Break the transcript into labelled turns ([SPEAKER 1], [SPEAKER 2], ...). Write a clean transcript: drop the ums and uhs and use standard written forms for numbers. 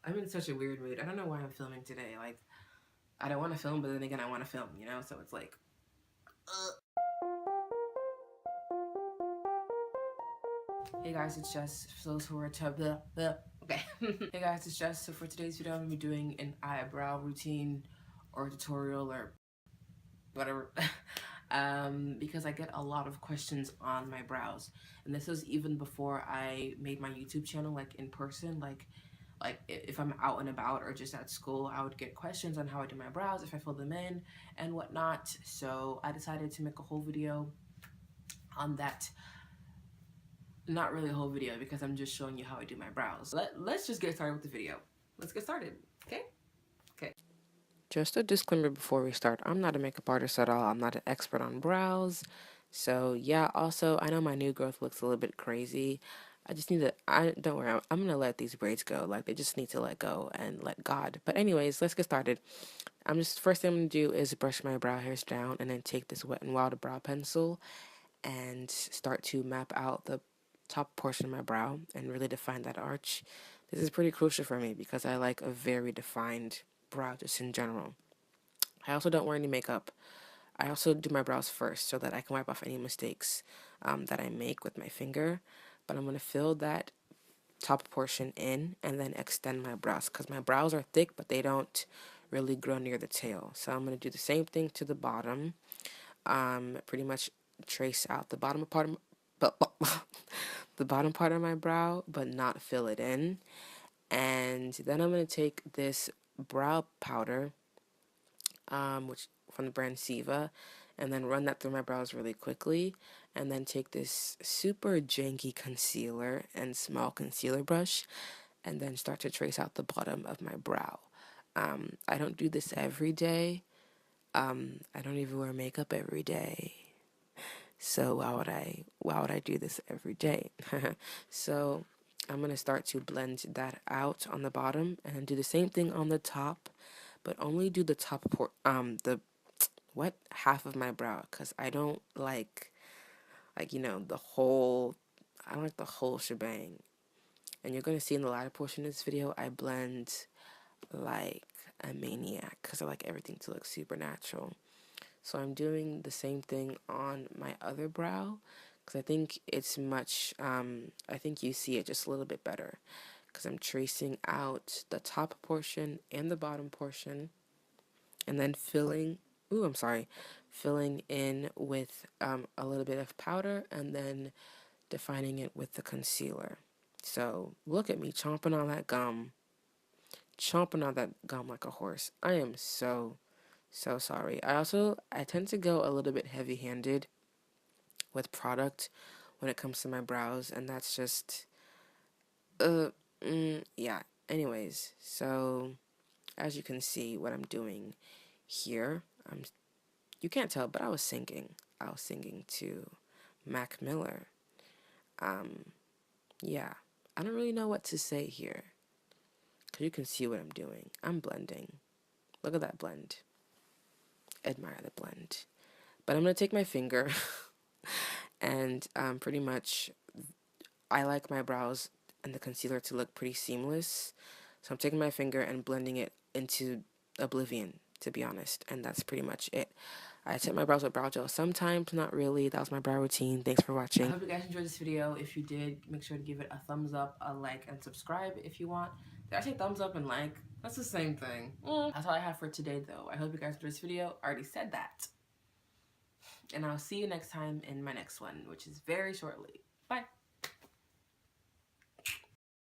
[SPEAKER 1] I'm in such a weird mood. I don't know why I'm filming today. Like, I don't want to film, but then again, I want to film, you know? So it's like, Hey guys, it's Jess. For those who are okay. Hey guys, it's Jess. So for today's video, I'm going to be doing an eyebrow routine or tutorial or whatever. Because I get a lot of questions on my brows. And this was even before I made my YouTube channel, like in person, like if I'm out and about or just at school, I would get questions on how I do my brows, if I fill them in and whatnot. So I decided to make a whole video on that. Not really a whole video because I'm just showing you how I do my brows. Let's just get started with the video. Let's get started, okay? Okay. Just a disclaimer before we start, I'm not a makeup artist at all. I'm not an expert on brows. So yeah, also, I know my new growth looks a little bit crazy. I just need to, don't worry, I'm going to let these braids go. Like, they just need to let go and let God. But anyways, let's get started. First thing I'm going to do is brush my brow hairs down and then take this Wet n Wild brow pencil and start to map out the top portion of my brow and really define that arch. This is pretty crucial for me because I like a very defined brow just in general. I also don't wear any makeup. I also do my brows first so that I can wipe off any mistakes that I make with my finger. But I'm going to fill that top portion in and then extend my brows because my brows are thick but they don't really grow near the tail. So I'm going to do the same thing to the bottom. Pretty much trace out the bottom part of the bottom part of my brow but not fill it in. And then I'm going to take this brow powder, which from the brand Siva, and then run that through my brows really quickly, and then take this super janky concealer and small concealer brush and then start to trace out the bottom of my brow. I don't do this every day. I don't even wear makeup every day. So why would I do this every day? So I'm going to start to blend that out on the bottom and do the same thing on the top, but only do the top half of my brow, because I don't like you know, I don't like the whole shebang. And you're going to see in the latter portion of this video, I blend like a maniac because I like everything to look super natural. So I'm doing the same thing on my other brow because I think it's much, I think you see it just a little bit better because I'm tracing out the top portion and the bottom portion and then filling in with a little bit of powder and then defining it with the concealer. So look at me chomping on that gum like a horse. I am so sorry. I tend to go a little bit heavy-handed with product when it comes to my brows, and that's just, yeah. Anyways, so as you can see what I'm doing here, you can't tell, but I was singing to Mac Miller. Yeah, I don't really know what to say here, because you can see what I'm doing. I'm blending. Look at that blend. Admire the blend. But I'm going to take my finger and pretty much I like my brows and the concealer to look pretty seamless. So I'm taking my finger and blending it into oblivion, to be honest. And that's pretty much it. I set my brows with brow gel sometimes, not really. That was my brow routine. Thanks for watching. I hope you guys enjoyed this video. If you did, make sure to give it a thumbs up, a like, and subscribe if you want. Did I say thumbs up and like? That's the same thing. That's all I have for today, though. I hope you guys enjoyed this video. I already said that. And I'll see you next time in my next one, which is very shortly. Bye.